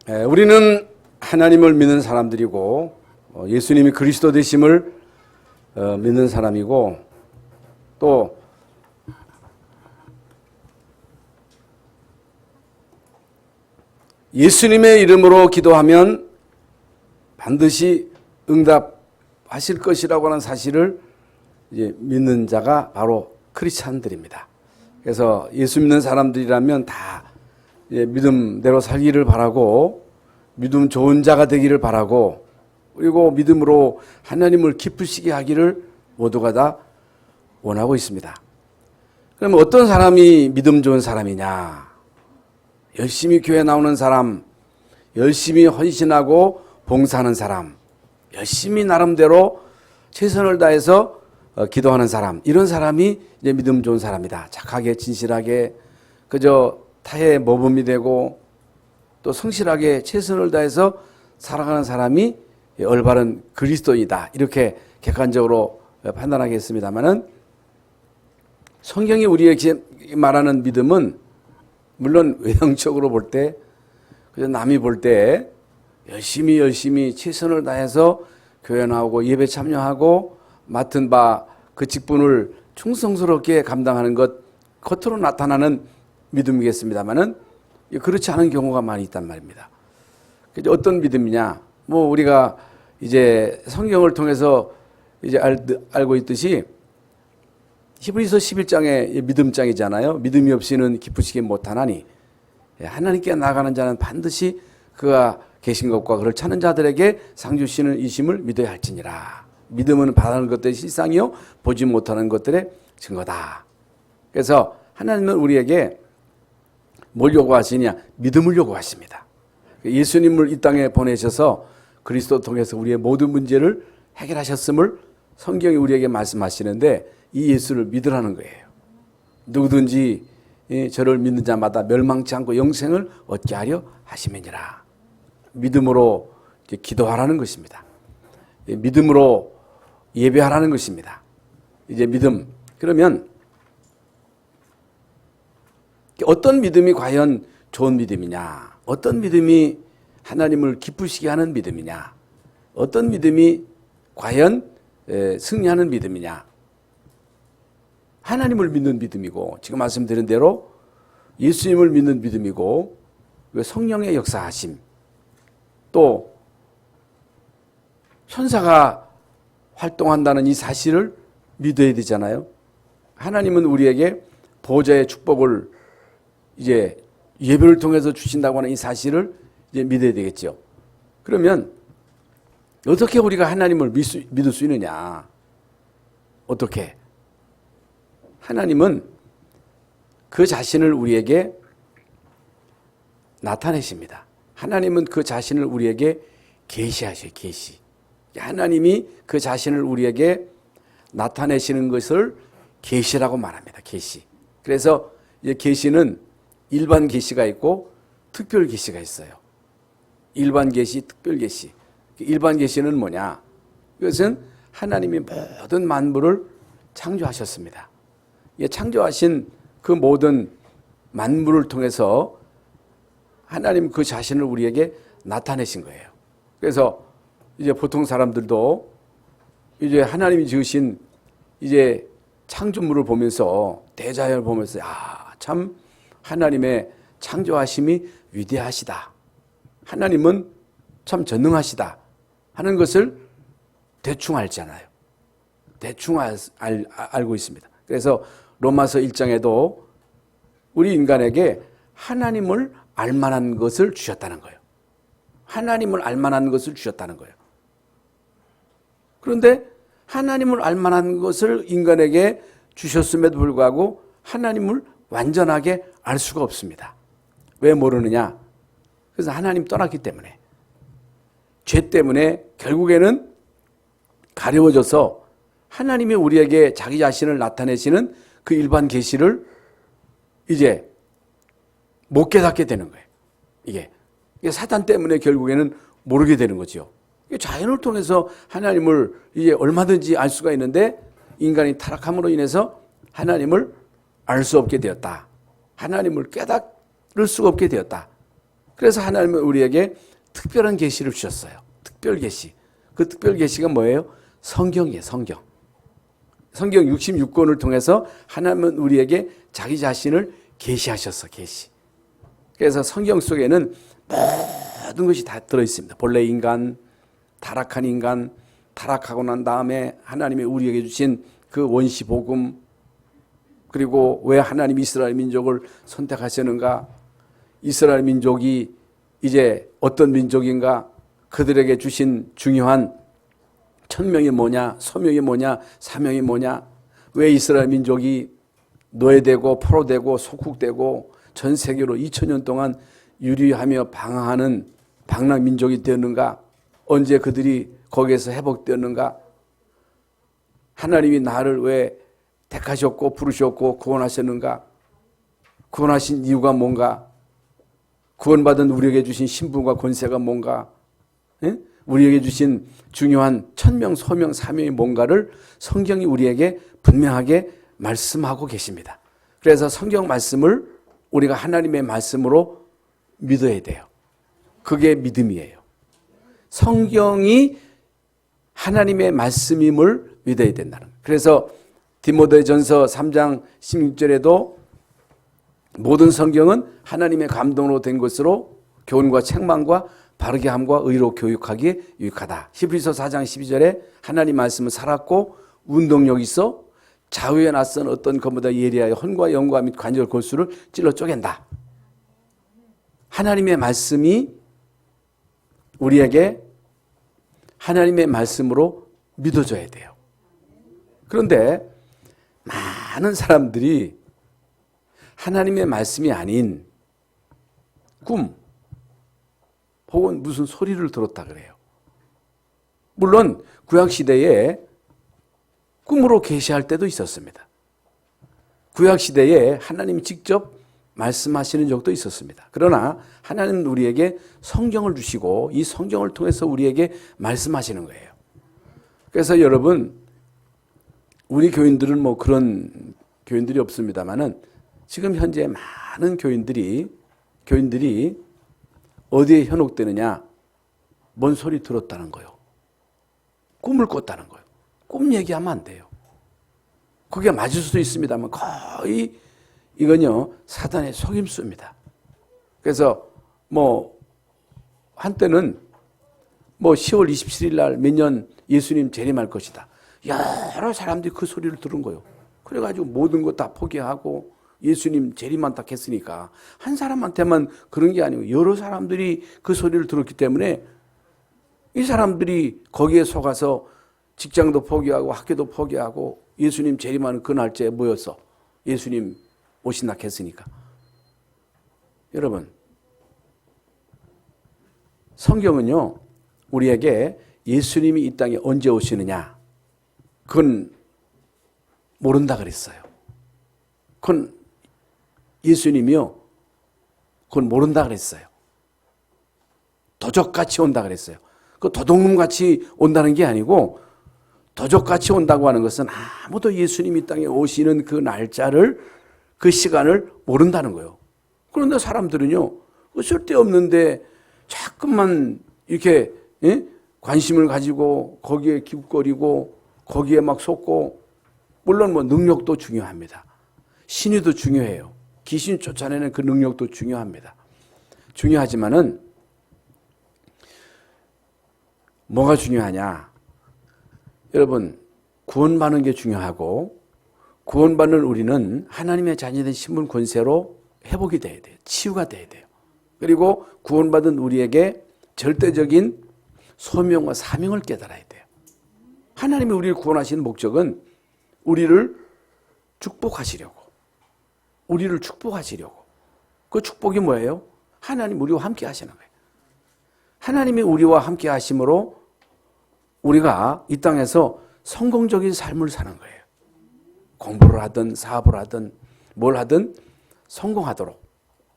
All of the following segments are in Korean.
우리는 하나님을 믿는 사람들이고 예수님이 그리스도 되심을 믿는 사람이고 또 예수님의 이름으로 기도하면 반드시 응답하실 것이라고 하는 사실을 이제 믿는 자가 바로 크리스찬들입니다. 그래서 예수 믿는 사람들이라면 다 믿음대로 살기를 바라고 믿음 좋은 자가 되기를 바라고 그리고 믿음으로 하나님을 기쁘시게 하기를 모두가 다 원하고 있습니다. 그러면 어떤 사람이 믿음 좋은 사람이냐? 열심히 교회 나오는 사람, 열심히 헌신하고 봉사하는 사람, 열심히 나름대로 최선을 다해서 기도하는 사람, 이런 사람이 이제 믿음 좋은 사람이다. 착하게 진실하게 그저 타의 모범이 되고 또 성실하게 최선을 다해서 살아가는 사람이 올바른 그리스도이다. 이렇게 객관적으로 판단하겠습니다만은 성경이 우리에게 말하는 믿음은 물론 외형적으로 볼 때 그저 남이 볼 때 열심히 최선을 다해서 교회 나오고 예배 참여하고 맡은 바 그 직분을 충성스럽게 감당하는 것 겉으로 나타나는 믿음이겠습니다만은 그렇지 않은 경우가 많이 있단 말입니다. 어떤 믿음이냐? 뭐 우리가 이제 성경을 통해서 이제 알고 있듯이 히브리서 11장의 믿음장이잖아요. 믿음이 없이는 기쁘시게 못하나니 하나님께 나가는 자는 반드시 그가 계신 것과 그를 찾는 자들에게 상 주시는 이심을 믿어야 할지니라. 믿음은 바라는 것들의 실상이요 보지 못하는 것들의 증거다. 그래서 하나님은 우리에게 뭘 요구하시냐? 믿음을 요구하십니다. 예수님을 이 땅에 보내셔서 그리스도 통해서 우리의 모든 문제를 해결하셨음을 성경이 우리에게 말씀하시는데 이 예수를 믿으라는 거예요. 누구든지 저를 믿는 자마다 멸망치 않고 영생을 얻게 하려 하심이니라. 믿음으로 기도하라는 것입니다. 믿음으로 예배하라는 것입니다. 이제 믿음. 그러면 어떤 믿음이 과연 좋은 믿음이냐? 어떤 믿음이 하나님을 기쁘시게 하는 믿음이냐? 어떤 믿음이 과연 승리하는 믿음이냐? 하나님을 믿는 믿음이고 지금 말씀드린 대로 예수님을 믿는 믿음이고 성령의 역사하심 또 천사가 활동한다는 이 사실을 믿어야 되잖아요. 하나님은 우리에게 보좌의 축복을 이제 예배를 통해서 주신다고 하는 이 사실을 이제 믿어야 되겠죠. 그러면 어떻게 우리가 하나님을 믿을 수 있느냐? 어떻게? 하나님은 그 자신을 우리에게 나타내십니다. 하나님은 그 자신을 우리에게 계시하셔요. 계시. 하나님이 그 자신을 우리에게 나타내시는 것을 계시라고 말합니다. 계시. 그래서 이제 계시는 일반 계시가 있고 특별 계시가 있어요. 일반 계시, 특별 계시. 일반 계시는 뭐냐? 이것은 하나님이 모든 만물을 창조하셨습니다. 창조하신 그 모든 만물을 통해서 하나님 그 자신을 우리에게 나타내신 거예요. 그래서 이제 보통 사람들도 이제 하나님이 지으신 이제 창조물을 보면서 대자연을 보면서 참 하나님의 창조하심이 위대하시다. 하나님은 참 전능하시다 하는 것을 대충 알잖아요. 대충 알고 있습니다. 그래서 로마서 1장에도 우리 인간에게 하나님을 알만한 것을 주셨다는 거예요. 하나님을 알만한 것을 주셨다는 거예요. 그런데 하나님을 알만한 것을 인간에게 주셨음에도 불구하고 하나님을 완전하게 알 수가 없습니다. 왜 모르느냐? 그래서 하나님 떠났기 때문에. 죄 때문에 결국에는 가려워져서 하나님이 우리에게 자기 자신을 나타내시는 그 일반 계시를 이제 못 깨닫게 되는 거예요. 이게 사탄 때문에 결국에는 모르게 되는 거죠. 자연을 통해서 하나님을 이제 얼마든지 알 수가 있는데 인간이 타락함으로 인해서 하나님을 알 수 없게 되었다. 하나님을 깨달을 수가 없게 되었다. 그래서 하나님은 우리에게 특별한 계시를 주셨어요. 특별 계시. 그 특별 계시가 뭐예요? 성경이에요. 성경. 성경 66권을 통해서 하나님은 우리에게 자기 자신을 계시하셨어. 계시. 그래서 성경 속에는 모든 것이 다 들어있습니다. 본래 인간, 타락한 인간, 타락하고 난 다음에 하나님이 우리에게 주신 그 원시 복음, 그리고 왜 하나님이 이스라엘 민족을 선택하셨는가, 이스라엘 민족이 이제 어떤 민족인가, 그들에게 주신 중요한 천명이 뭐냐, 소명이 뭐냐, 사명이 뭐냐, 왜 이스라엘 민족이 노예되고 포로되고 속국되고 전 세계로 2000년 동안 유리하며 방황하는 방랑 민족이 되었는가, 언제 그들이 거기에서 회복되었는가, 하나님이 나를 왜 택하셨고 부르셨고 구원하셨는가, 구원하신 이유가 뭔가, 구원받은 우리에게 주신 신분과 권세가 뭔가, 예? 우리에게 주신 중요한 천명, 소명, 사명이 뭔가를 성경이 우리에게 분명하게 말씀하고 계십니다. 그래서 성경 말씀을 우리가 하나님의 말씀으로 믿어야 돼요. 그게 믿음이에요. 성경이 하나님의 말씀임을 믿어야 된다는 거예요. 그래서 디모데전서 3장 16절에도 모든 성경은 하나님의 감동으로 된 것으로 교훈과 책망과 바르게 함과 의로 교육하기에 유익하다. 히브리서 4장 12절에 하나님 말씀은 살았고 운동력이 있어 좌우에 낯선 어떤 것보다 예리하여 혼과 영과 및 관절 골수를 찔러 쪼갠다. 하나님의 말씀이 우리에게 하나님의 말씀으로 믿어져야 돼요. 그런데 많은 사람들이 하나님의 말씀이 아닌 꿈 혹은 무슨 소리를 들었다 그래요. 물론 구약시대에 꿈으로 계시할 때도 있었습니다. 구약시대에 하나님이 직접 말씀하시는 적도 있었습니다. 그러나 하나님은 우리에게 성경을 주시고 이 성경을 통해서 우리에게 말씀하시는 거예요. 그래서 여러분, 우리 교인들은 뭐 그런 교인들이 없습니다만은 지금 현재 많은 교인들이 어디에 현혹되느냐? 뭔 소리 들었다는 거요. 꿈을 꿨다는 거예요. 꿈 얘기하면 안 돼요. 그게 맞을 수도 있습니다만 거의 이건요 사단의 속임수입니다. 그래서 뭐 한때는 뭐 10월 27일 날 몇 년 예수님 재림할 것이다. 여러 사람들이 그 소리를 들은 거예요. 그래가지고 모든 거 다 포기하고 예수님 재림한다 했으니까 한 사람한테만 그런 게 아니고 여러 사람들이 그 소리를 들었기 때문에 이 사람들이 거기에 속아서 직장도 포기하고 학교도 포기하고 예수님 재림하는 그 날짜에 모였어. 예수님 오신다 했으니까. 여러분, 성경은요 우리에게 예수님이 이 땅에 언제 오시느냐 그건 모른다 그랬어요. 그건 예수님이요 그건 모른다 그랬어요. 도적같이 온다 그랬어요. 그 도둑놈같이 온다는 게 아니고 도적같이 온다고 하는 것은 아무도 예수님이 이 땅에 오시는 그 날짜를 그 시간을 모른다는 거예요. 그런데 사람들은요 쓸데없는데 자꾸만 이렇게 관심을 가지고 거기에 기웃거리고 거기에 막 속고, 물론 뭐 능력도 중요합니다. 신의도 중요해요. 귀신 쫓아내는 그 능력도 중요합니다. 중요하지만은 뭐가 중요하냐? 여러분, 구원받는 게 중요하고 구원받는 우리는 하나님의 자녀된 신분 권세로 회복이 돼야 돼요. 치유가 돼야 돼요. 그리고 구원받은 우리에게 절대적인 소명과 사명을 깨달아야 돼요. 하나님이 우리를 구원하시는 목적은 우리를 축복하시려고. 우리를 축복하시려고. 그 축복이 뭐예요? 하나님 우리와 함께 하시는 거예요. 하나님이 우리와 함께 하심으로 우리가 이 땅에서 성공적인 삶을 사는 거예요. 공부를 하든 사업을 하든 뭘 하든 성공하도록.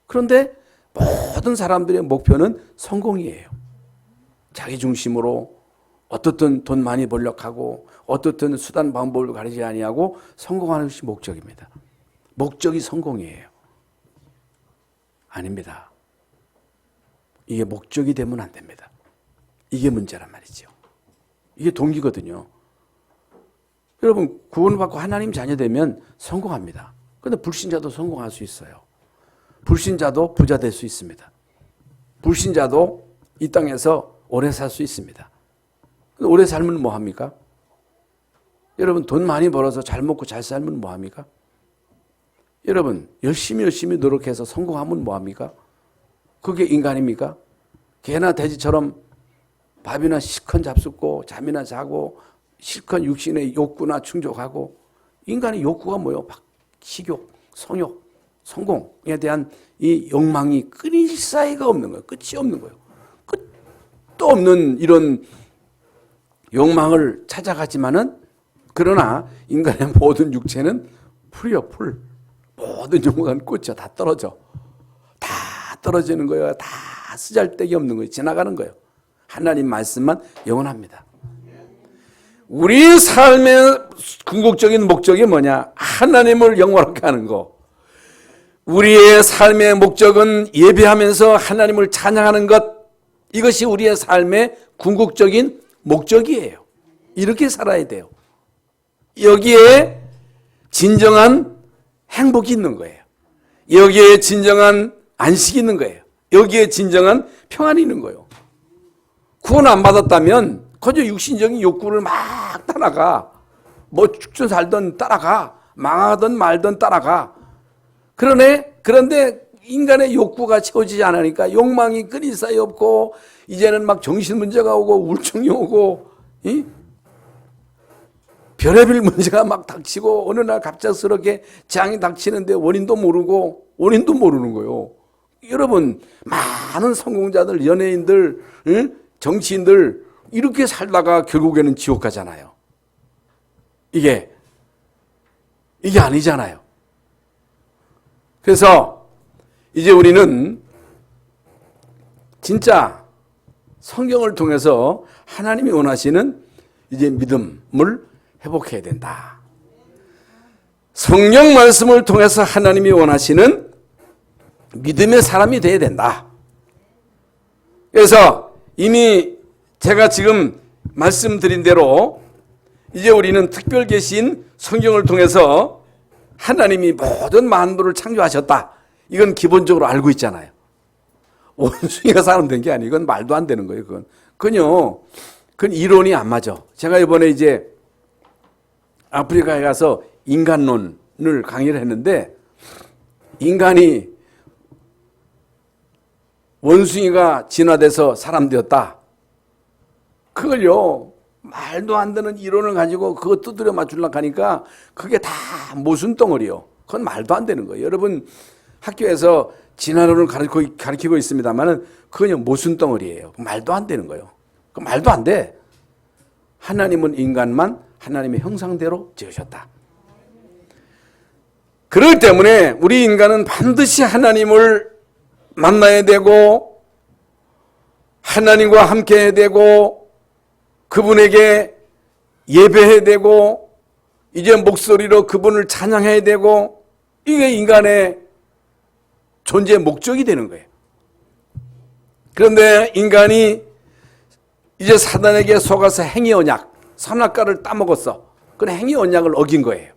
그런데 모든 사람들의 목표는 성공이에요. 자기 중심으로 어떻든 돈 많이 벌려고 하고 어떻든 수단 방법을 가리지 아니하고 성공하는 것이 목적입니다. 목적이 성공이에요. 아닙니다. 이게 목적이 되면 안 됩니다. 이게 문제란 말이죠. 이게 동기거든요. 여러분 구원을 받고 하나님 자녀 되면 성공합니다. 그런데 불신자도 성공할 수 있어요. 불신자도 부자 될 수 있습니다. 불신자도 이 땅에서 오래 살 수 있습니다. 근데 오래 살면 뭐합니까? 여러분 돈 많이 벌어서 잘 먹고 잘 살면 뭐합니까? 여러분 열심히 노력해서 성공하면 뭐합니까? 그게 인간입니까? 개나 돼지처럼 밥이나 실컷 잡숫고 잠이나 자고 실컷 육신의 욕구나 충족하고 인간의 욕구가 뭐예요? 식욕, 성욕, 성공에 대한 이 욕망이 끊일 사이가 없는 거예요. 끝이 없는 거예요. 끝도 없는 이런 욕망을 찾아가지만은 그러나 인간의 모든 육체는 풀이요, 풀. 모든 욕망은 끝이야. 다 떨어져. 다 떨어지는 거예요. 다 쓰잘데기 없는 거예요. 지나가는 거예요. 하나님 말씀만 영원합니다. 우리 삶의 궁극적인 목적이 뭐냐? 하나님을 영원하게 하는 거. 우리의 삶의 목적은 예배하면서 하나님을 찬양하는 것. 이것이 우리의 삶의 궁극적인 목적이에요. 이렇게 살아야 돼요. 여기에 진정한 행복이 있는 거예요. 여기에 진정한 안식이 있는 거예요. 여기에 진정한 평안이 있는 거예요. 구원 안 받았다면 그저 육신적인 욕구를 막 따라가. 뭐 죽든 살든 따라가. 망하든 말든 따라가. 그런데 인간의 욕구가 채워지지 않으니까 욕망이 끊일 사이 없고 이제는 막 정신 문제가 오고 우울증이 오고 별의별 문제가 막 닥치고 어느 날 갑작스럽게 재앙이 닥치는데 원인도 모르는 거예요. 여러분 많은 성공자들, 연예인들, 정치인들 이렇게 살다가 결국에는 지옥 가잖아요. 이게 아니잖아요. 그래서 이제 우리는 진짜 성경을 통해서 하나님이 원하시는 이제 믿음을 회복해야 된다. 성경 말씀을 통해서 하나님이 원하시는 믿음의 사람이 돼야 된다. 그래서 이미 제가 지금 말씀드린 대로 이제 우리는 특별 계신 성경을 통해서 하나님이 모든 만물을 창조하셨다. 이건 기본적으로 알고 있잖아요. 원숭이가 사람 된 게 아니에요. 이건 말도 안 되는 거예요. 그건 이론이 안 맞아. 제가 이번에 이제 아프리카에 가서 인간론을 강의를 했는데 인간이 원숭이가 진화돼서 사람 되었다. 그걸요. 말도 안 되는 이론을 가지고 그거 두드려 맞추려고 하니까 그게 다 모순 덩어리요. 그건 말도 안 되는 거예요. 여러분 학교에서 진화론을 가르치고 있습니다만은 그건 모순 덩어리예요. 말도 안 되는 거예요. 그 말도 안 돼. 하나님은 인간만 하나님의 형상대로 지으셨다. 그렇기 때문에 우리 인간은 반드시 하나님을 만나야 되고 하나님과 함께 해야 되고 그분에게 예배해야 되고 이제 목소리로 그분을 찬양해야 되고 이게 인간의 존재의 목적이 되는 거예요. 그런데 인간이 이제 사단에게 속아서 행위 언약, 선악과를 따먹었어. 그런 행위 언약을 어긴 거예요.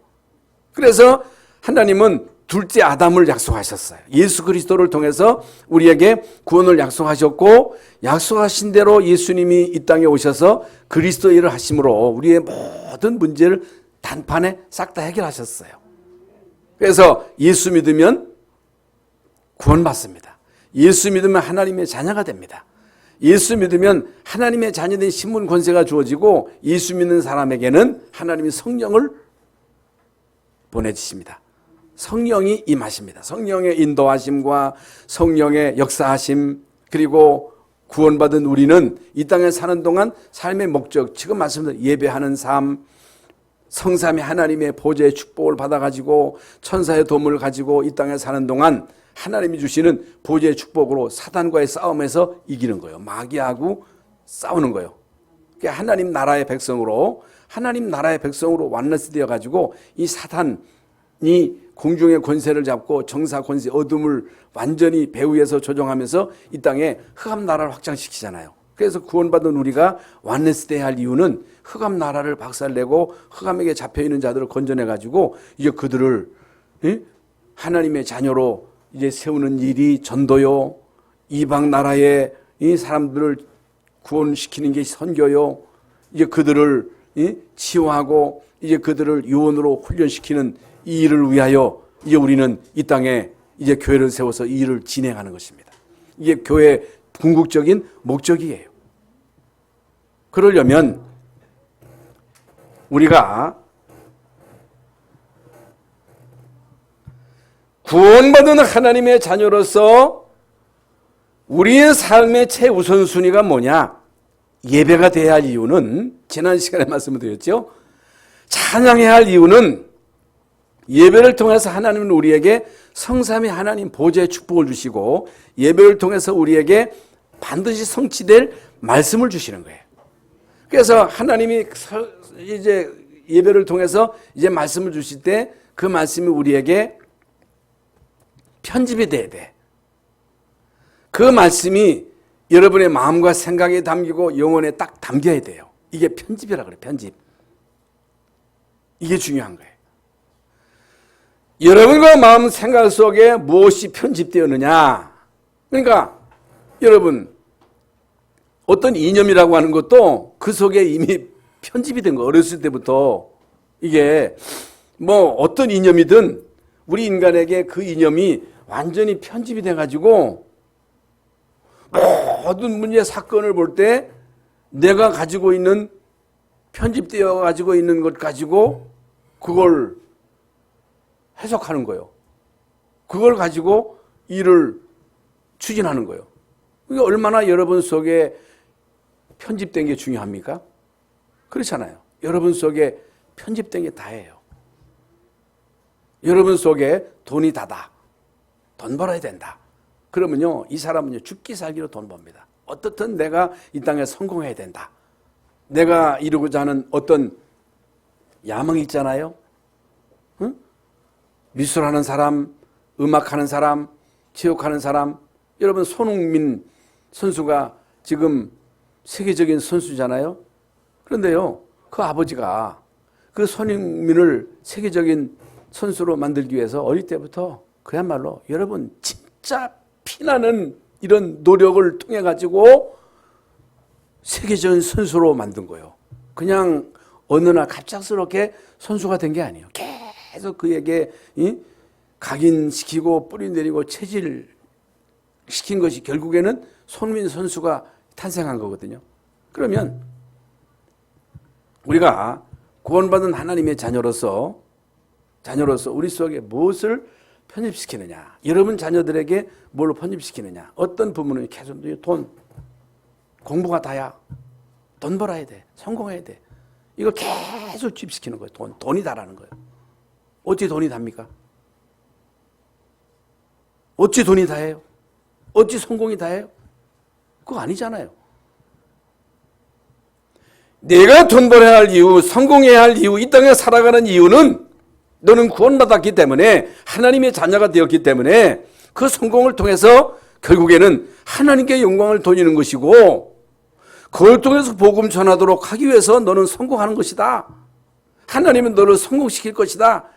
그래서 하나님은 둘째 아담을 약속하셨어요. 예수 그리스도를 통해서 우리에게 구원을 약속하셨고 약속하신 대로 예수님이 이 땅에 오셔서 그리스도 일을 하심으로 우리의 모든 문제를 단판에 싹 다 해결하셨어요. 그래서 예수 믿으면 구원받습니다. 예수 믿으면 하나님의 자녀가 됩니다. 예수 믿으면 하나님의 자녀된 신분 권세가 주어지고 예수 믿는 사람에게는 하나님이 성령을 보내주십니다. 성령이 임하십니다. 성령의 인도하심과 성령의 역사하심 그리고 구원받은 우리는 이 땅에 사는 동안 삶의 목적 지금 말씀드린 예배하는 삶 성삼위 하나님의 보좌의 축복을 받아가지고 천사의 도움을 가지고 이 땅에 사는 동안 하나님이 주시는 보좌의 축복으로 사단과의 싸움에서 이기는 거예요. 마귀하고 싸우는 거예요. 하나님 나라의 백성으로 완너스 되어가지고 이 사단이 공중의 권세를 잡고 정사 권세 어둠을 완전히 배후에서 조종하면서 이 땅에 흑암 나라를 확장시키잖아요. 그래서 구원받은 우리가 완네스 돼야 할 이유는 흑암 나라를 박살내고 흑암에게 잡혀있는 자들을 건져내가지고 이제 그들을 하나님의 자녀로 이제 세우는 일이 전도요, 이방 나라의 이 사람들을 구원시키는 게 선교요, 이제 그들을 치유하고 이제 그들을 유언으로 훈련시키는 이 일을 위하여 이제 우리는 이 땅에 이제 교회를 세워서 이 일을 진행하는 것입니다. 이게 교회의 궁극적인 목적이에요. 그러려면 우리가 구원받은 하나님의 자녀로서 우리의 삶의 최우선순위가 뭐냐? 예배가 돼야 할 이유는 지난 시간에 말씀을 드렸죠. 찬양해야 할 이유는 예배를 통해서 하나님은 우리에게 성삼위 하나님 보좌의 축복을 주시고 예배를 통해서 우리에게 반드시 성취될 말씀을 주시는 거예요. 그래서 하나님이 이제 예배를 통해서 이제 말씀을 주실 때 그 말씀이 우리에게 편집이 돼야 돼. 그 말씀이 여러분의 마음과 생각에 담기고 영혼에 딱 담겨야 돼요. 이게 편집이라 그래, 편집. 이게 중요한 거예요. 여러분과 마음 생각 속에 무엇이 편집되었느냐? 그러니까 여러분 어떤 이념이라고 하는 것도 그 속에 이미 편집이 된 거, 어렸을 때부터. 이게 뭐 어떤 이념이든 우리 인간에게 그 이념이 완전히 편집이 돼가지고 모든 문제 사건을 볼 때 내가 가지고 있는 편집되어 가지고 있는 것 가지고 그걸 해석하는 거예요. 그걸 가지고 일을 추진하는 거예요. 이게 얼마나 여러분 속에 편집된 게 중요합니까? 그렇잖아요. 여러분 속에 편집된 게 다예요. 여러분 속에 돈이 다다. 돈 벌어야 된다. 그러면요, 이 사람은요, 죽기 살기로 돈 법니다. 어떻든 내가 이 땅에 성공해야 된다. 내가 이루고자 하는 어떤 야망이 있잖아요. 응? 미술하는 사람, 음악하는 사람, 체육하는 사람. 여러분, 손흥민 선수가 지금 세계적인 선수잖아요. 그런데요, 그 아버지가 그 손흥민을 세계적인 선수로 만들기 위해서 어릴 때부터 그야말로 여러분 진짜 피나는 이런 노력을 통해 가지고 세계적인 선수로 만든 거예요. 그냥 어느 날 갑작스럽게 선수가 된 게 아니에요. 계속 그에게 각인시키고 뿌리 내리고 체질시킨 것이 결국에는 손흥민 선수가 탄생한 거거든요. 그러면 우리가 구원받은 하나님의 자녀로서 우리 속에 무엇을 편입시키느냐. 여러분 자녀들에게 뭘로 편입시키느냐. 어떤 부분은 계속 돈, 공부가 다야. 돈 벌어야 돼. 성공해야 돼. 이거 계속 주입시키는 거예요. 돈이 다라는 거예요. 어찌 돈이 답니까? 어찌 돈이 다예요? 어찌 성공이 다예요? 그거 아니잖아요. 내가 돈 벌어야 할 이유, 성공해야 할 이유, 이 땅에 살아가는 이유는 너는 구원받았기 때문에 하나님의 자녀가 되었기 때문에 그 성공을 통해서 결국에는 하나님께 영광을 돌리는 것이고 그걸 통해서 복음 전하도록 하기 위해서 너는 성공하는 것이다. 하나님은 너를 성공시킬 것이다.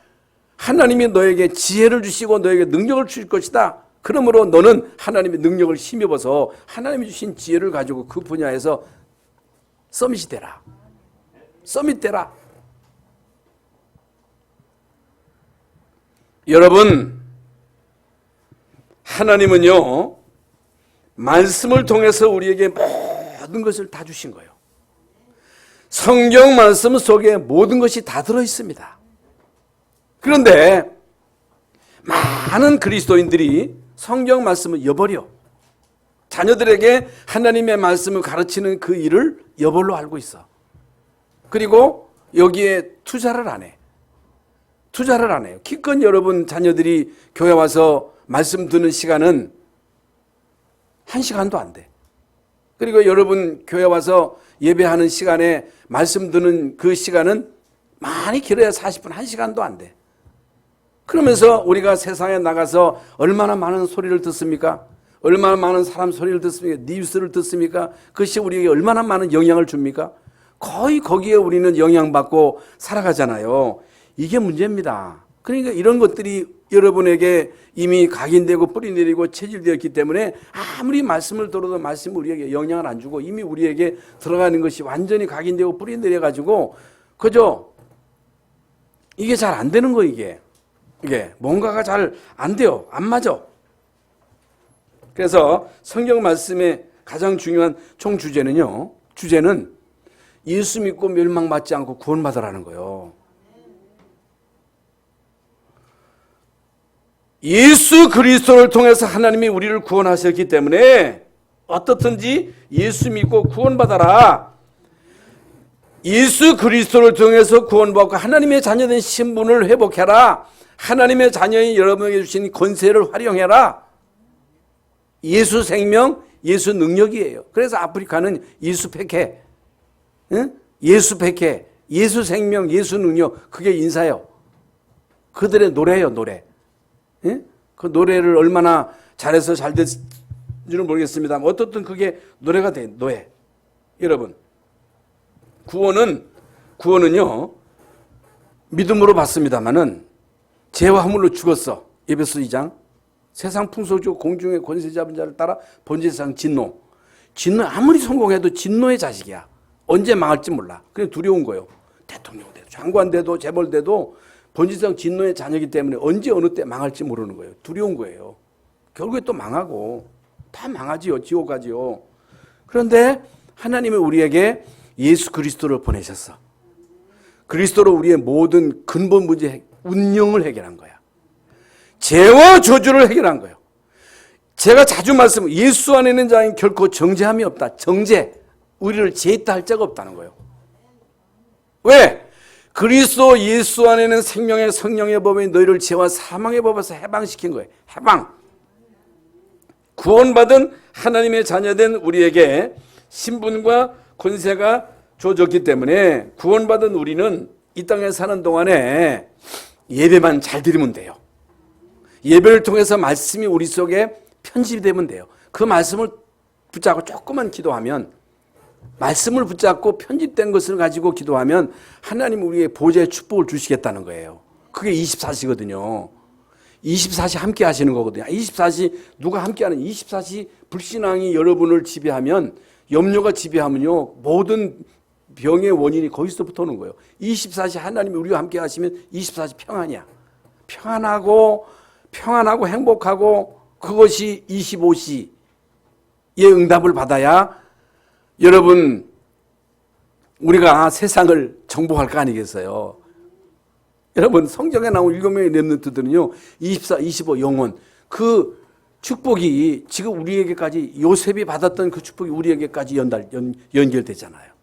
하나님이 너에게 지혜를 주시고 너에게 능력을 주실 것이다. 그러므로 너는 하나님의 능력을 힘입어서 하나님이 주신 지혜를 가지고 그 분야에서 서밋이 되라. 서밋 되라. 여러분, 하나님은요, 말씀을 통해서 우리에게 모든 것을 다 주신 거예요. 성경 말씀 속에 모든 것이 다 들어있습니다. 그런데 많은 그리스도인들이 성경 말씀을 잊어버려. 자녀들에게 하나님의 말씀을 가르치는 그 일을 여벌로 알고 있어. 그리고 여기에 투자를 안 해. 투자를 안 해요. 기껏 여러분 자녀들이 교회 와서 말씀 듣는 시간은 1시간도 안 돼. 그리고 여러분 교회 와서 예배하는 시간에 말씀 듣는 그 시간은 많이 길어야 40분, 1시간도 안 돼. 그러면서 우리가 세상에 나가서 얼마나 많은 소리를 듣습니까? 얼마나 많은 사람 소리를 듣습니까? 뉴스를 듣습니까? 그것이 우리에게 얼마나 많은 영향을 줍니까? 거의 거기에 우리는 영향받고 살아가잖아요. 이게 문제입니다. 그러니까 이런 것들이 여러분에게 이미 각인되고 뿌리내리고 체질되었기 때문에 아무리 말씀을 들어도 말씀이 우리에게 영향을 안 주고 이미 우리에게 들어가는 것이 완전히 각인되고 뿌리내려가지고 그죠? 이게 잘 안 되는 거예요, 이게. 이게 뭔가가 잘 안 돼요. 안 맞아. 그래서 성경 말씀의 가장 중요한 총 주제는요. 주제는 예수 믿고 멸망받지 않고 구원받으라는 거예요. 예수 그리스도를 통해서 하나님이 우리를 구원하셨기 때문에 어떻든지 예수 믿고 구원받아라. 예수 그리스도를 통해서 구원받고 하나님의 자녀된 신분을 회복해라. 하나님의 자녀인 여러분에게 주신 권세를 활용해라. 예수 생명, 예수 능력이에요. 그래서 아프리카는 예수 백해, 예수 백해, 예수 생명, 예수 능력, 그게 인사예요. 그들의 노래예요, 노래. 그 노래를 얼마나 잘해서 잘 됐는지는 모르겠습니다만 어떻든 그게 노래가 돼, 노래. 여러분, 구원은요 믿음으로 받습니다만은 죄와 허물로 죽었어. 에베소 2장. 세상 풍속주 공중의 권세 잡은 자를 따라 본질상 진노. 아무리 성공해도 진노의 자식이야. 언제 망할지 몰라. 그냥 두려운 거예요. 대통령 돼도 장관 돼도 재벌 돼도 본질상 진노의 자녀이기 때문에 언제 어느 때 망할지 모르는 거예요. 두려운 거예요. 결국에 또 망하고 다 망하지요. 지옥 가지요. 그런데 하나님은 우리에게 예수 그리스도를 보내셨어. 그리스도로 우리의 모든 근본 문제 운명을 해결한 거야. 죄와 저주를 해결한 거예요. 제가 자주 말씀드리면 예수 안에 있는 자는 결코 정죄함이 없다. 정죄, 우리를 죄있다 할 자가 없다는 거예요. 왜? 그리스도 예수 안에는 생명의 성령의 법이 너희를 죄와 사망의 법에서 해방시킨 거예요. 해방. 구원받은 하나님의 자녀된 우리에게 신분과 권세가 주어졌기 때문에 구원받은 우리는 이 땅에 사는 동안에 예배만 잘 드리면 돼요. 예배를 통해서 말씀이 우리 속에 편집이 되면 돼요. 그 말씀을 붙잡고 조금만 기도하면 말씀을 붙잡고 편집된 것을 가지고 기도하면 하나님 우리의 보좌의 축복을 주시겠다는 거예요. 그게 24시거든요. 24시 함께 하시는 거거든요. 24시 누가 함께 하는 24시 불신앙이 여러분을 지배하면 염려가 지배하면요 모든 병의 원인이 거기서부터 오는 거예요. 24시 하나님이 우리와 함께 하시면 24시 평안이야. 평안하고 행복하고 그것이 25시의 응답을 받아야 여러분 우리가 세상을 정복할 거 아니겠어요. 여러분 성경에 나온 7명의 렘넌트들은요 24, 25 영혼 그 축복이 지금 우리에게까지 요셉이 받았던 그 축복이 우리에게까지 연결되잖아요.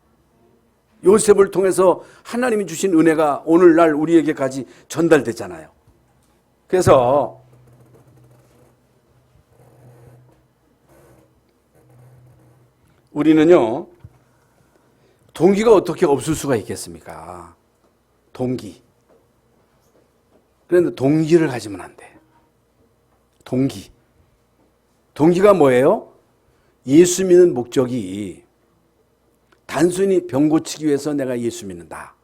요셉을 통해서 하나님이 주신 은혜가 오늘날 우리에게까지 전달되잖아요. 그래서 우리는요 동기가 어떻게 없을 수가 있겠습니까? 동기. 그런데 동기를 가지면 안 돼. 동기가 뭐예요? 예수 믿는 목적이 단순히 병 고치기 위해서 내가 예수 믿는다.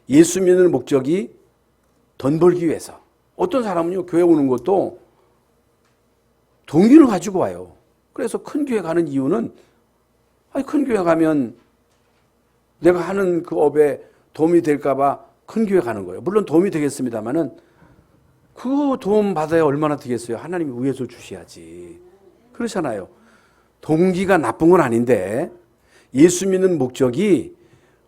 예수 믿는 목적이 돈 벌기 위해서. 어떤 사람은요 교회 오는 것도 동기를 가지고 와요. 그래서 큰 교회 가는 이유는 큰 교회 가면 내가 하는 그 업에 도움이 될까 봐 큰 교회 가는 거예요. 물론 도움이 되겠습니다만은 그 도움 받아야 얼마나 되겠어요. 하나님이 위에서 주셔야지. 그렇잖아요. 동기가 나쁜 건 아닌데 예수 믿는 목적이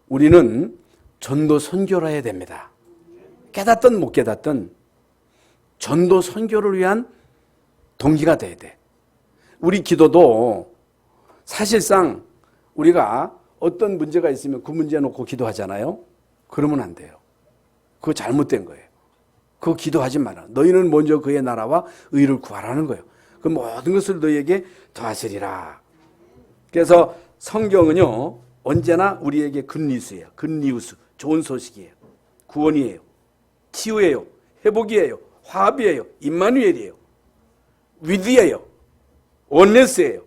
우리는 전도 선교를 해야 됩니다. 깨닫든 못 깨닫든 전도 선교를 위한 동기가 돼야 돼. 우리 기도도 사실상 우리가 어떤 문제가 있으면 그 문제 놓고 기도하잖아요. 그러면 안 돼요. 그거 잘못된 거예요. 그거 기도하지 마라. 너희는 먼저 그의 나라와 의를 구하라는 거예요. 그 모든 것을 너희에게 더하시리라. 그래서 성경은요 언제나 우리에게 굿뉴스예요. 굿뉴스, 좋은 소식이에요. 구원이에요. 치유예요. 회복이에요. 화합이에요. 임마누엘이에요. 위드예요. 원네스예요.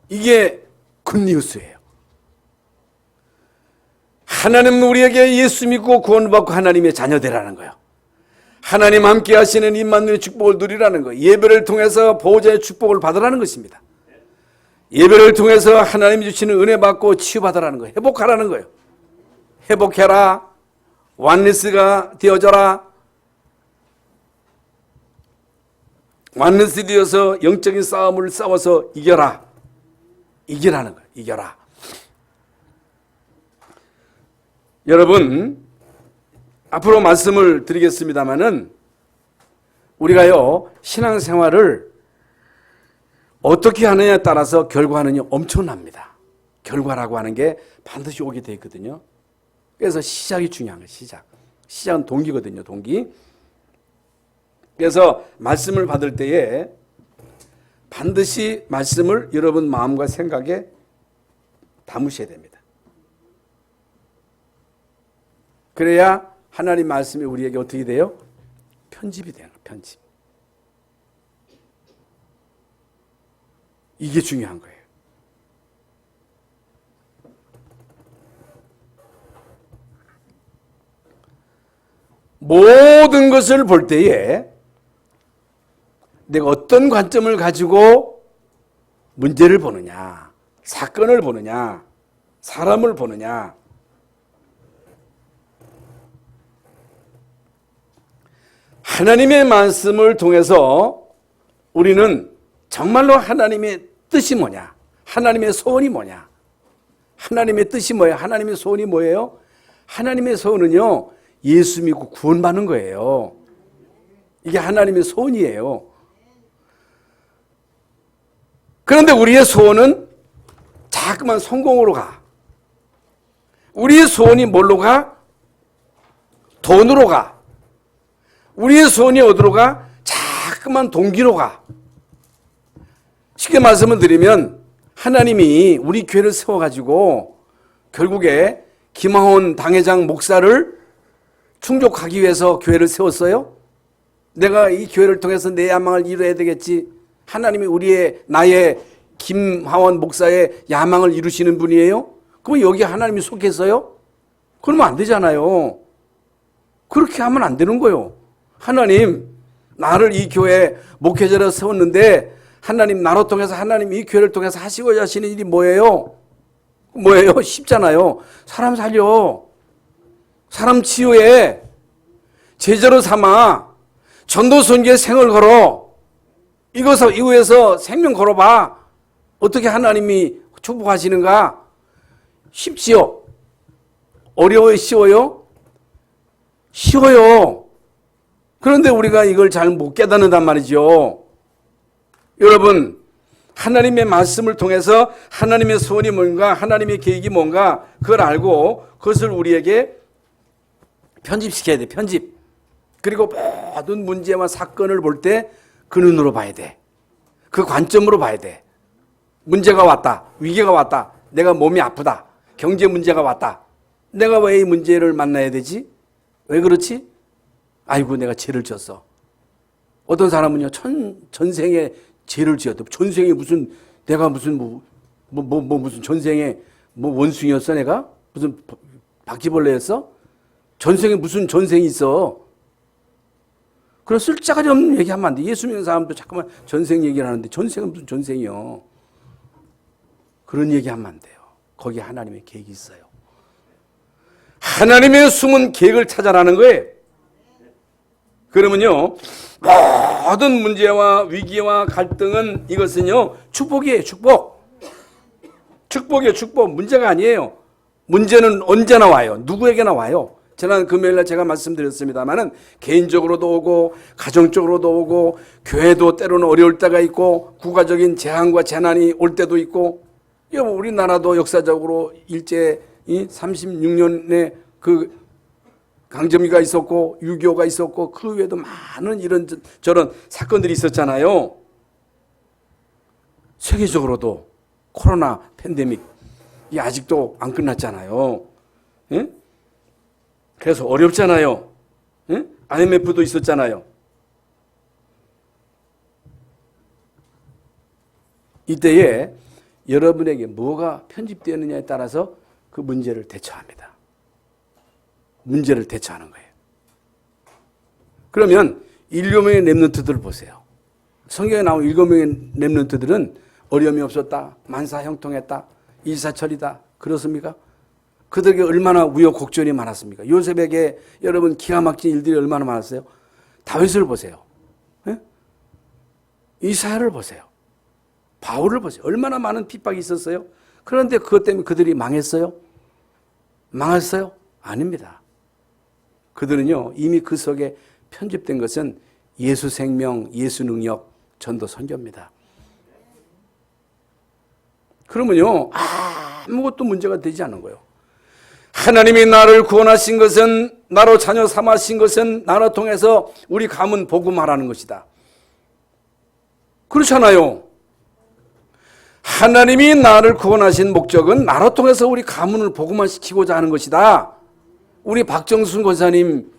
이게 굿뉴스예요. 하나님은 우리에게 예수 믿고 구원을 받고 하나님의 자녀되라는 거예요. 하나님 함께 하시는 임마누엘의 축복을 누리라는 거예요. 예배를 통해서 보호자의 축복을 받으라는 것입니다. 예배를 통해서 하나님이 주시는 은혜 받고 치유받으라는 거예요. 회복하라는 거예요. 회복해라. 완네스가 되어져라. 완네스 되어서 영적인 싸움을 싸워서 이겨라. 이기라는 거예요. 이겨라. 여러분, 앞으로 말씀을 드리겠습니다마는 우리가요, 신앙생활을 어떻게 하느냐에 따라서 결과는 엄청납니다. 결과라고 하는 게 반드시 오게 되어 있거든요. 그래서 시작이 중요한 거예요. 시작은 동기거든요. 동기. 그래서 말씀을 받을 때에 반드시 말씀을 여러분 마음과 생각에 담으셔야 됩니다. 그래야 하나님 말씀이 우리에게 어떻게 돼요? 편집이 돼요. 편집. 이게 중요한 거예요. 모든 것을 볼 때에 내가 어떤 관점을 가지고 문제를 보느냐, 사건을 보느냐, 사람을 보느냐. 하나님의 말씀을 통해서 우리는 정말로 하나님의 뜻이 뭐냐, 하나님의 소원이 뭐냐, 하나님의 뜻이 뭐예요? 하나님의 소원이 뭐예요? 하나님의 소원은요, 예수 믿고 구원받는 거예요. 이게 하나님의 소원이에요. 그런데 우리의 소원은 자꾸만 성공으로 가. 우리의 소원이 뭘로 가? 돈으로 가. 우리의 소원이 어디로 가? 자꾸만 동기로 가. 쉽게 말씀을 드리면 하나님이 우리 교회를 세워가지고 결국에 김하원 당회장 목사를 충족하기 위해서 교회를 세웠어요? 내가 이 교회를 통해서 내 야망을 이루어야 되겠지. 하나님이 나의 김하원 목사의 야망을 이루시는 분이에요? 그럼 여기 하나님이 속했어요? 그러면 안 되잖아요. 그렇게 하면 안 되는 거예요. 하나님, 나를 이 교회 목회자로 세웠는데 하나님 나로 통해서 하나님 이 교회를 통해서 하시고자 하시는 일이 뭐예요? 뭐예요? 쉽잖아요. 사람 살려. 사람 치유해. 제자로 삼아. 전도선교에 생을 걸어. 이후에서 생명 걸어봐. 어떻게 하나님이 축복하시는가? 쉽지요? 어려워요? 쉬워요? 쉬워요. 그런데 우리가 이걸 잘 못 깨닫는단 말이죠. 여러분, 하나님의 말씀을 통해서 하나님의 소원이 뭔가, 하나님의 계획이 뭔가, 그걸 알고 그것을 우리에게 편집시켜야 돼. 편집. 그리고 모든 문제와 사건을 볼 때 그 눈으로 봐야 돼. 그 관점으로 봐야 돼. 문제가 왔다. 위기가 왔다. 내가 몸이 아프다. 경제 문제가 왔다. 내가 왜 이 문제를 만나야 되지? 왜 그렇지? 아이고, 내가 죄를 지었어. 어떤 사람은요, 전생에 죄를 지었다. 전생에 무슨, 내가 무슨, 무슨 전생에 원숭이였어, 내가? 무슨 바퀴벌레였어? 전생에 무슨 전생이 있어? 그런 쓸데기 없는 얘기하면 안 돼. 예수 믿는 사람도 자꾸만 전생 얘기를 하는데 전생은 무슨 전생이요. 그런 얘기하면 안 돼요. 거기에 하나님의 계획이 있어요. 하나님의 숨은 계획을 찾아라는 거예요. 그러면요, 모든 문제와 위기와 갈등은 이것은요, 축복이에요. 축복. 축복이에요. 축복. 문제가 아니에요. 문제는 언제나 와요. 누구에게나 와요. 지난 금요일날 제가 말씀드렸습니다마는 개인적으로도 오고 가정적으로도 오고 교회도 때로는 어려울 때가 있고 국가적인 재앙과 재난이 올 때도 있고, 우리나라도 역사적으로 일제 36년에 그 강점기가 있었고 6.25가 있었고 그 외에도 많은 이런 저런 사건들이 있었잖아요. 세계적으로도 코로나 팬데믹이 아직도 안 끝났잖아요. 예? 그래서 어렵잖아요. IMF도 있었잖아요. 이때에 여러분에게 뭐가 편집되느냐에 따라서 그 문제를 대처합니다. 문제를 대처하는 거예요. 그러면 7명의 렘넌트들을 보세요. 성경에 나온 7명의 렘넌트들은 어려움이 없었다, 만사 형통했다, 일사천리다. 그렇습니까? 그들에게 얼마나 우여곡절이 많았습니까? 요셉에게 여러분 기가 막힌 일들이 얼마나 많았어요? 다윗을 보세요. 이사야를 보세요. 바울을 보세요. 얼마나 많은 핍박이 있었어요? 그런데 그것 때문에 그들이 망했어요? 망했어요? 아닙니다. 그들은요, 이미 그 속에 편집된 것은 예수 생명, 예수 능력, 전도 선교입니다. 그러면요, 아무것도 문제가 되지 않는 거예요. 하나님이 나를 구원하신 것은, 나로 자녀 삼으신 것은 나를 통해서 우리 가문 복음하라는 것이다. 그렇잖아요. 하나님이 나를 구원하신 목적은 나로 통해서 우리 가문을 복음화시키고자 하는 것이다. 우리 박정순 권사님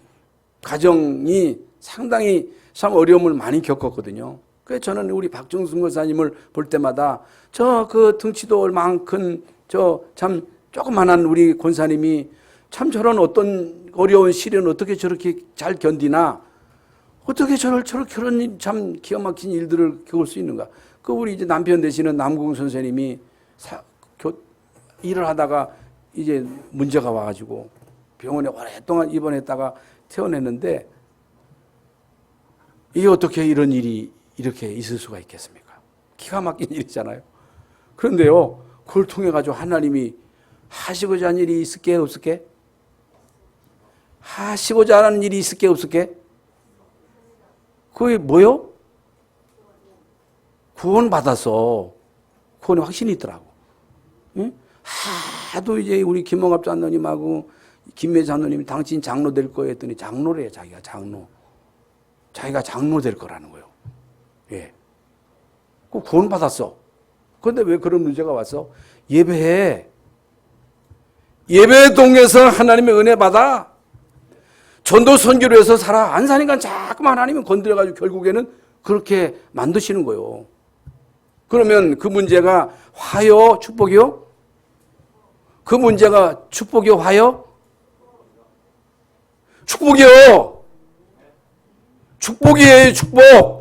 가정이 상당히 참 어려움을 많이 겪었거든요. 그래서 저는 우리 박정순 권사님을 볼 때마다 저 그 등치도 얼만큼 저 참 조그만한 우리 권사님이 참 저런 어떤 어려운 시련을 어떻게 저렇게 잘 견디나, 어떻게 저런 참 기가 막힌 일들을 겪을 수 있는가. 그 우리 이제 남편 되시는 남궁 선생님이 일을 하다가 이제 문제가 와가지고 병원에 오랫동안 입원했다가 퇴원했는데, 이게 어떻게 이런 일이 이렇게 있을 수가 있겠습니까? 기가 막힌 일이잖아요. 그런데요, 그걸 통해 가지고 하나님이 하시고자 하는 일이 있을게 없을게? 하시고자 하는 일이 있을게 없을게? 그게 뭐요? 구원받아서 구원의 확신이 있더라고. 응? 하도 이제 우리 김홍갑 장로님하고 김매 장로님이 당신 장로 될 거예요 했더니 장로래요. 자기가 장로. 자기가 장로 될 거라는 거예요. 예. 그 구원받았어. 그런데 왜 그런 문제가 왔어? 예배해. 예배 동에서 하나님의 은혜 받아. 전도 선교를 해서 살아. 안 사니까 자꾸만 하나님은 건드려가지고 결국에는 그렇게 만드시는 거예요. 그러면 그 문제가 화요, 축복이요? 그 문제가 축복이요, 화요? 축복이요. 축복이에요, 축복.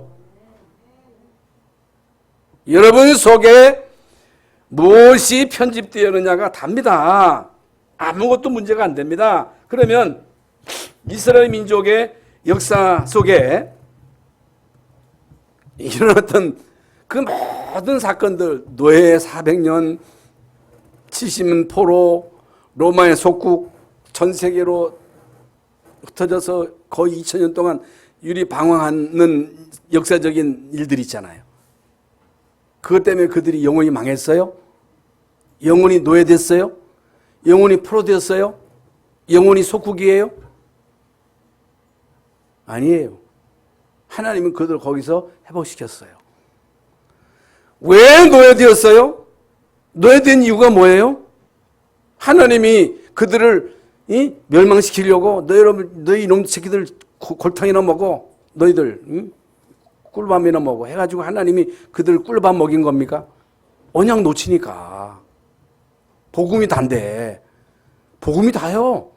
여러분 속에 무엇이 편집되었느냐가 답니다. 아무것도 문제가 안 됩니다. 그러면 이스라엘 민족의 역사 속에 일어났던 그 모든 사건들, 노예 400년, 70년 포로, 로마의 속국, 전 세계로 흩어져서 거의 2000년 동안 유리방황하는 역사적인 일들이 있잖아요. 그것 때문에 그들이 영원히 망했어요? 영원히 노예됐어요? 영원히 포로되었어요? 영원히 속국이에요? 아니에요. 하나님은 그들을 거기서 회복시켰어요. 왜 노예되었어요? 노예된 이유가 뭐예요? 하나님이 그들을 멸망시키려고 너희 이놈 새끼들 골탕이나 먹어, 너희들 꿀밤이나 먹어 해가지고 하나님이 그들을 꿀밤 먹인 겁니까? 언약 놓치니까. 복음이 단데. 복음이 다요.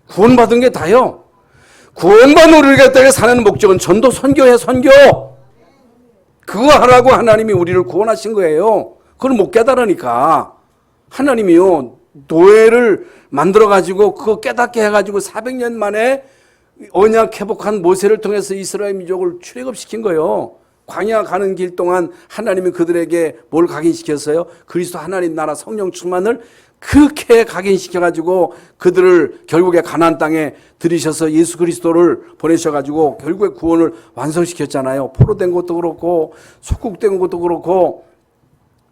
구원받은 게 다요. 구원받은 우리가 땅에 사는 목적은 전도, 선교해, 선교. 그거 하라고 하나님이 우리를 구원하신 거예요. 그걸 못 깨달으니까. 하나님이요, 노예를 만들어가지고 그거 깨닫게 해가지고 400년 만에 언약 회복한 모세를 통해서 이스라엘 민족을 출애굽시킨 거예요. 광야 가는 길 동안 하나님이 그들에게 뭘 각인시켰어요? 그리스도 하나님 나라 성령 충만을 그렇게 각인시켜가지고 그들을 결국에 가나안 땅에 들이셔서 예수 그리스도를 보내셔가지고 결국에 구원을 완성시켰잖아요. 포로된 것도 그렇고 속국된 것도 그렇고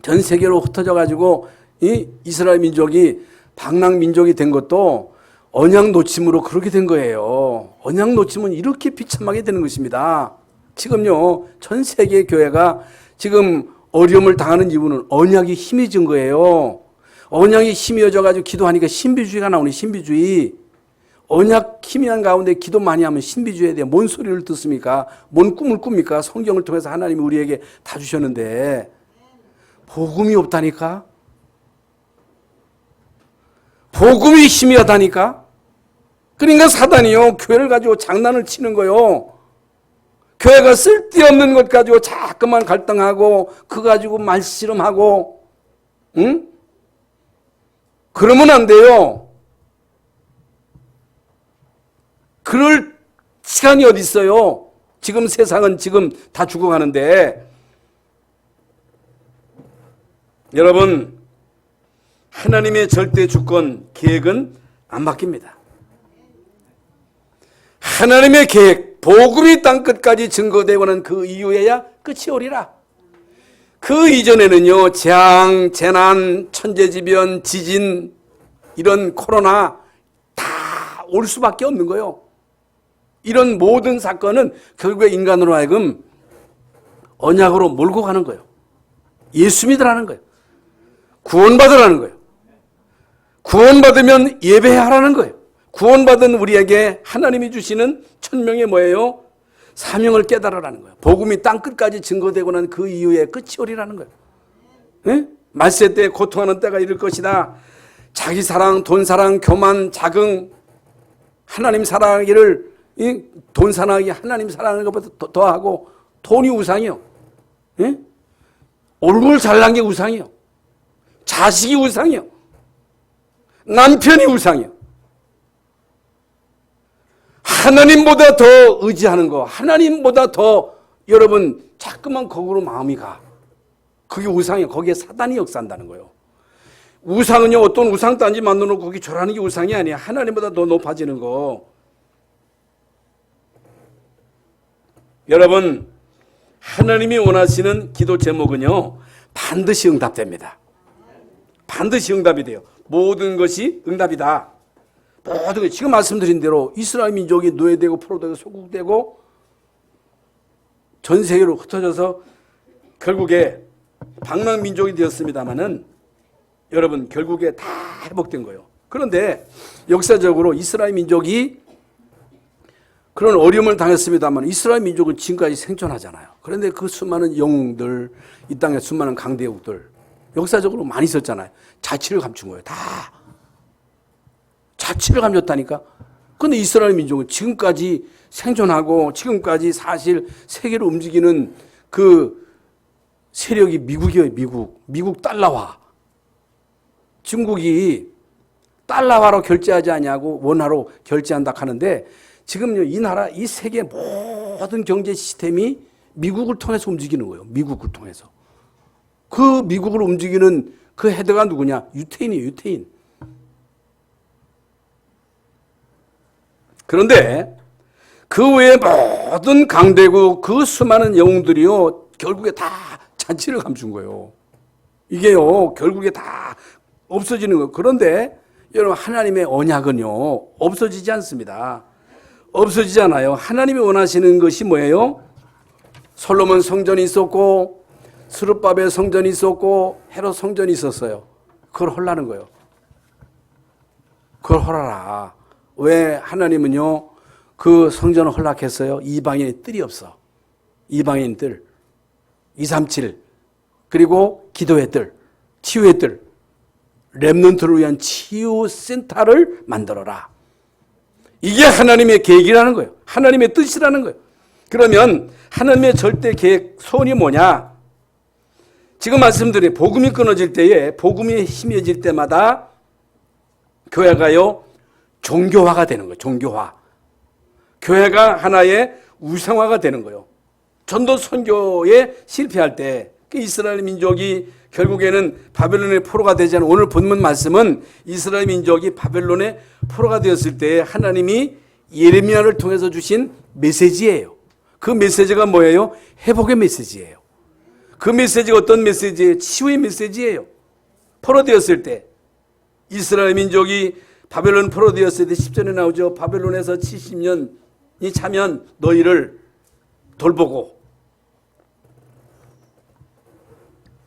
전 세계로 흩어져가지고 이 이스라엘 민족이 방랑 민족이 된 것도 언약 놓침으로 그렇게 된 거예요. 언약 놓침은 이렇게 비참하게 되는 것입니다. 지금요, 전 세계 교회가 지금 어려움을 당하는 이유는 언약이 힘해진 거예요. 언약이 힘이어져가지고 기도하니까 신비주의가 나오네, 신비주의. 언약 희미한 가운데 기도 많이 하면 신비주의에 대해 뭔 소리를 듣습니까? 뭔 꿈을 꿉니까? 성경을 통해서 하나님이 우리에게 다 주셨는데 복음이 없다니까? 복음이 희미하다니까? 그러니까 사단이요, 교회를 가지고 장난을 치는 거요. 교회가 쓸데없는 것 가지고 자꾸만 갈등하고 그거 가지고 말씨름하고, 응? 그러면 안 돼요. 그럴 시간이 어디 있어요? 지금 세상은 지금 다 죽어가는데. 여러분, 하나님의 절대 주권 계획은 안 바뀝니다. 하나님의 계획, 복음이 땅끝까지 증거되고는 그 이후에야 끝이 오리라. 그 이전에는요, 재앙, 재난, 천재지변, 지진, 이런 코로나 다 올 수밖에 없는 거예요. 이런 모든 사건은 결국에 인간으로 하여금 언약으로 몰고 가는 거예요. 예수 믿으라는 거예요. 구원받으라는 거예요. 구원받으면 예배하라는 거예요. 구원받은 우리에게 하나님이 주시는 천명의 뭐예요? 사명을 깨달으라는 거예요. 복음이 땅끝까지 증거되고 난 그 이후에 끝이 오리라는 거예요. 네? 말세 때 고통하는 때가 이를 것이다. 자기 사랑, 돈 사랑, 교만, 자긍, 하나님 사랑하기를, 돈 사랑하기 하나님 사랑하는 것보다 더하고, 돈이 우상이요. 네? 얼굴 잘난 게 우상이요. 자식이 우상이요. 남편이 우상이요. 하나님보다 더 의지하는 거, 하나님보다 더 여러분 자꾸만 거꾸로 마음이 가. 그게 우상이에요. 거기에 사단이 역사한다는 거예요. 우상은요, 어떤 우상단지 만들어놓고 거기 절하는 게 우상이 아니야. 하나님보다 더 높아지는 거. 여러분, 하나님이 원하시는 기도 제목은요, 반드시 응답됩니다. 반드시 응답이 돼요. 모든 것이 응답이다. 모든 것, 지금 말씀드린 대로 이스라엘 민족이 노예되고 포로되고 소국되고 전 세계로 흩어져서 결국에 방랑민족이 되었습니다마는 여러분 결국에 다 회복된 거예요. 그런데 역사적으로 이스라엘 민족이 그런 어려움을 당했습니다만 이스라엘 민족은 지금까지 생존하잖아요. 그런데 그 수많은 영웅들, 이 땅에 수많은 강대국들 역사적으로 많이 있었잖아요. 자치를 감춘 거예요. 다 자치를 감췄다니까. 그런데 이스라엘 민족은 지금까지 생존하고 지금까지 사실 세계를 움직이는 그 세력이 미국이에요. 미국 달러화. 중국이 달러화로 결제하지 않냐고 원화로 결제한다 하는데 지금 이 나라, 이 세계 모든 경제 시스템이 미국을 통해서 움직이는 거예요. 미국을 통해서. 그 미국을 움직이는 그 헤드가 누구냐? 유태인이에요. 유태인. 그런데 그 외에 모든 강대국 그 수많은 영웅들이요 결국에 다 잔치를 감춘 거예요. 이게요 결국에 다 없어지는 거예요. 그런데 여러분 하나님의 언약은요 없어지지 않습니다. 없어지지 않아요. 하나님이 원하시는 것이 뭐예요? 솔로몬 성전이 있었고 스룹바벨 성전이 있었고 헤롯 성전이 있었어요. 그걸 헐라는 거예요. 그걸 헐라라. 왜 하나님은요 그 성전을 허락했어요? 이방인의 뜰이 없어. 이방인 뜰, 237 그리고 기도의 뜰, 치유의 뜰, 렘넌트를 위한 치유센터를 만들어라. 이게 하나님의 계획이라는 거예요. 하나님의 뜻이라는 거예요. 그러면 하나님의 절대 계획 소원이 뭐냐? 지금 말씀드린 복음이 끊어질 때에 복음이 희미해질 때마다 교회가요 종교화가 되는 거예요. 종교화. 교회가 하나의 우상화가 되는 거예요. 전도 선교에 실패할 때 이스라엘 민족이 결국에는 바벨론의 포로가 되지 않은 오늘 본문 말씀은 이스라엘 민족이 바벨론의 포로가 되었을 때 하나님이 예레미야를 통해서 주신 메시지예요. 그 메시지가 뭐예요? 회복의 메시지예요. 그 메시지가 어떤 메시지예요? 치유의 메시지예요. 포로 되었을 때 이스라엘 민족이 바벨론 포로 되었을 때 10절에 나오죠. 바벨론에서 70년이 차면 너희를 돌보고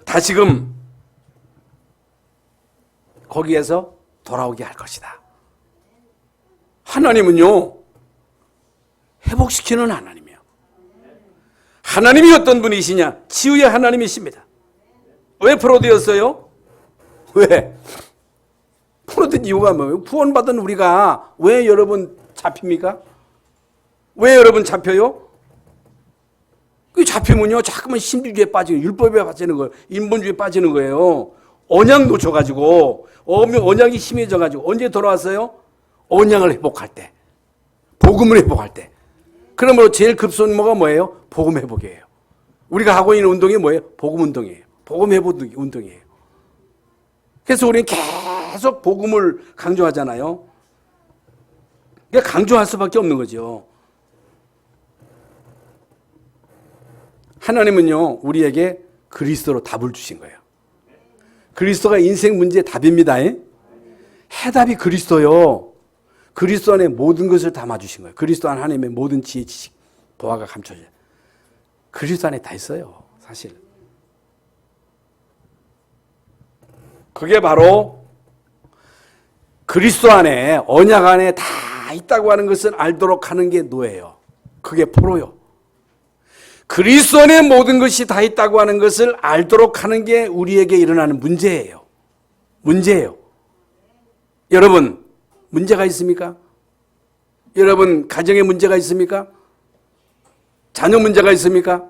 다시금 거기에서 돌아오게 할 것이다. 하나님은요, 회복시키는 하나님이에요. 하나님이 어떤 분이시냐? 치유의 하나님이십니다. 왜 포로되었어요? 왜? 포로된 이유가 뭐예요? 구원받은 우리가 왜 여러분 잡힙니까? 왜 여러분 잡혀요? 그 잡히면요, 자꾸만 신비주의에 빠지고 율법에 빠지는 거예요. 인본주의에 빠지는 거예요. 언약 놓쳐가지고, 언약이 심해져가지고, 언제 돌아왔어요? 언약을 회복할 때. 복음을 회복할 때. 그러므로 제일 급선무가 뭐예요? 복음 회복이에요. 우리가 하고 있는 운동이 뭐예요? 복음 운동이에요. 복음 회복 운동이에요. 그래서 우리는 계속 복음을 강조하잖아요. 그러니까 강조할 수밖에 없는 거죠. 하나님은요, 우리에게 그리스도로 답을 주신 거예요. 그리스도가 인생 문제의 답입니다. 해답이 그리스도요. 그리스도 안에 모든 것을 담아주신 거예요. 그리스도 안 하나님의 모든 지혜, 지식, 보화가 감춰져요. 그리스도 안에 다 있어요, 사실. 그게 바로 그리스도 안에, 언약 안에 다 있다고 하는 것을 알도록 하는 게 노예요. 그게 포로요. 그리스도 안에 모든 것이 다 있다고 하는 것을 알도록 하는 게 우리에게 일어나는 문제예요. 문제예요. 여러분, 문제가 있습니까? 여러분, 가정에 문제가 있습니까? 자녀 문제가 있습니까?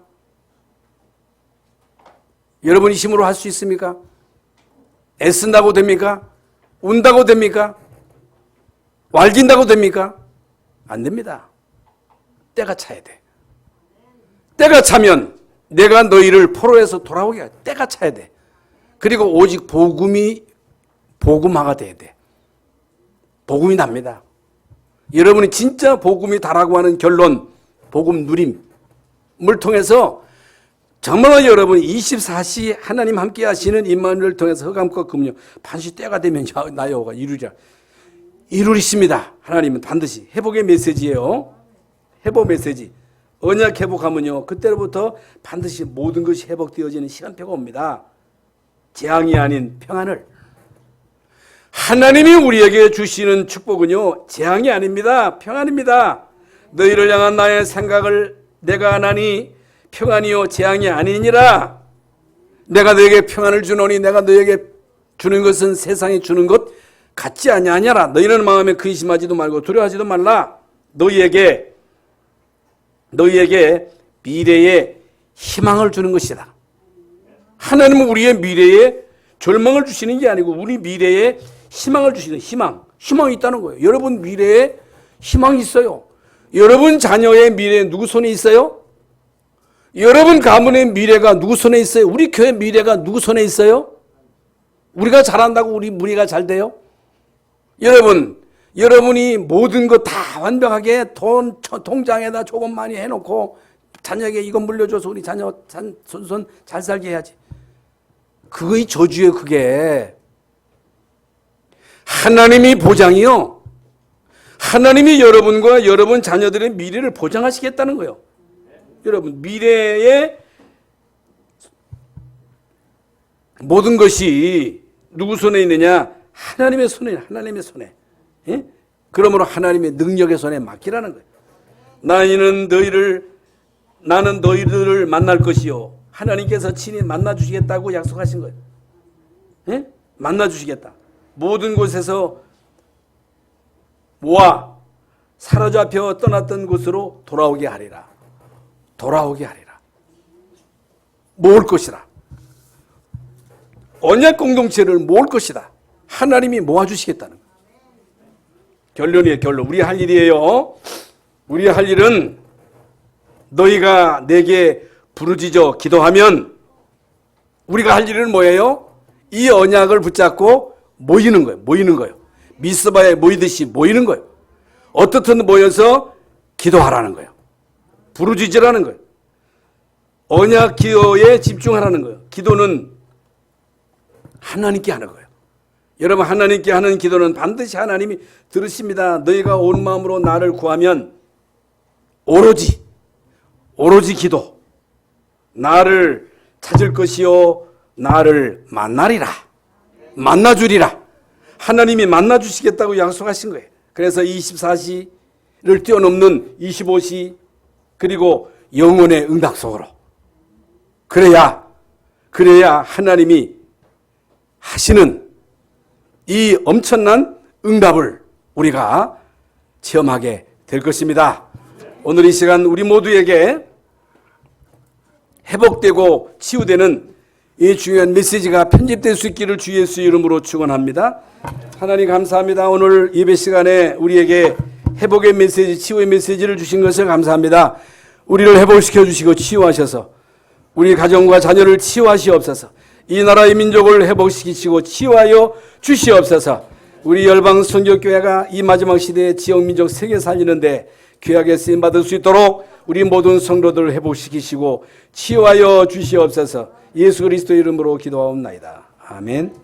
여러분이 힘으로 할 수 있습니까? 애쓴다고 됩니까? 운다고 됩니까? wal긴다고 됩니까? 안 됩니다. 때가 차야 돼. 때가 차면 내가 너희를 포로에서 돌아오게 할 때가 차야 돼. 그리고 오직 복음이 복음화가 돼야 돼. 복음이 납니다. 여러분이 진짜 복음이 다라고 하는 결론, 복음 누림을 통해서 정말로 여러분이 24시 하나님 함께 하시는 임마누엘을 통해서 흑암과 금요 반드시 때가 되면 나의 호가 이루리라. 이루리십니다. 하나님은 반드시 회복의 메시지예요. 회복 메시지. 언약 회복하면요, 그때로부터 반드시 모든 것이 회복되어지는 시간표가 옵니다. 재앙이 아닌 평안을. 하나님이 우리에게 주시는 축복은요, 재앙이 아닙니다. 평안입니다. 너희를 향한 나의 생각을 내가 아나니 평안이요 재앙이 아니니라. 내가 너에게 평안을 주노니 내가 너에게 주는 것은 세상이 주는 것 같지 아니하냐라. 너희는 마음에 근심하지도 말고 두려워하지도 말라. 너희에게 미래의 희망을 주는 것이다. 하나님은 우리의 미래에 절망을 주시는 게 아니고 우리 미래에 희망을 주시는 희망이 있다는 거예요. 여러분 미래에 희망이 있어요. 여러분 자녀의 미래에 누구 손에 있어요? 여러분 가문의 미래가 누구 손에 있어요? 우리 교회 미래가 누구 손에 있어요? 우리가 잘한다고 우리 무리가 잘 돼요? 여러분이 모든 거 다 완벽하게 통장에다 조금 많이 해놓고 자녀에게 이거 물려줘서 우리 자녀 손 잘 살게 해야지. 그거의 저주예요, 그게. 하나님이 보장이요. 하나님이 여러분과 여러분 자녀들의 미래를 보장하시겠다는 거예요. 여러분, 미래의 모든 것이 누구 손에 있느냐? 하나님의 손에, 하나님의 손에. 예? 그러므로 하나님의 능력의 손에 맡기라는 거예요. 나는 너희들을 만날 것이요. 하나님께서 친히 만나주시겠다고 약속하신 거예요. 예? 만나주시겠다. 모든 곳에서 모아 사로잡혀 떠났던 곳으로 돌아오게 하리라. 돌아오게 하리라. 모을 것이라. 언약 공동체를 모을 것이다. 하나님이 모아주시겠다는 거예요. 결론이에요, 결론. 우리 할 일이에요. 우리 할 일은 너희가 내게 부르짖어 기도하면 우리가 할 일은 뭐예요? 이 언약을 붙잡고 모이는 거예요. 미스바에 모이듯이 모이는 거예요. 어떻든 모여서 기도하라는 거예요. 부르짖으라는 거예요. 언약 기도에 집중하라는 거예요. 기도는 하나님께 하는 거예요. 여러분, 하나님께 하는 기도는 반드시 하나님이 들으십니다. 너희가 온 마음으로 나를 구하면 오로지 기도. 나를 찾을 것이요 나를 만나리라. 만나주리라. 하나님이 만나주시겠다고 약속하신 거예요. 그래서 24시를 뛰어넘는 25시 그리고 영혼의 응답 속으로 그래야 하나님이 하시는 이 엄청난 응답을 우리가 체험하게 될 것입니다. 오늘 이 시간 우리 모두에게 회복되고 치유되는 이 중요한 메시지가 편집될 수 있기를 주 예수 이름으로 축원합니다. 하나님 감사합니다. 오늘 예배 시간에 우리에게 회복의 메시지, 치유의 메시지를 주신 것을 감사합니다. 우리를 회복시켜 주시고 치유하셔서 우리 가정과 자녀를 치유하시옵소서. 이 나라의 민족을 회복시키시고 치유하여 주시옵소서. 우리 열방 선교교회가 이 마지막 시대의 지역 민족 세계 살리는데 귀하게 쓰임 받을 수 있도록 우리 모든 성도들을 회복시키시고 치유하여 주시옵소서. 예수 그리스도 이름으로 기도하옵나이다. 아멘.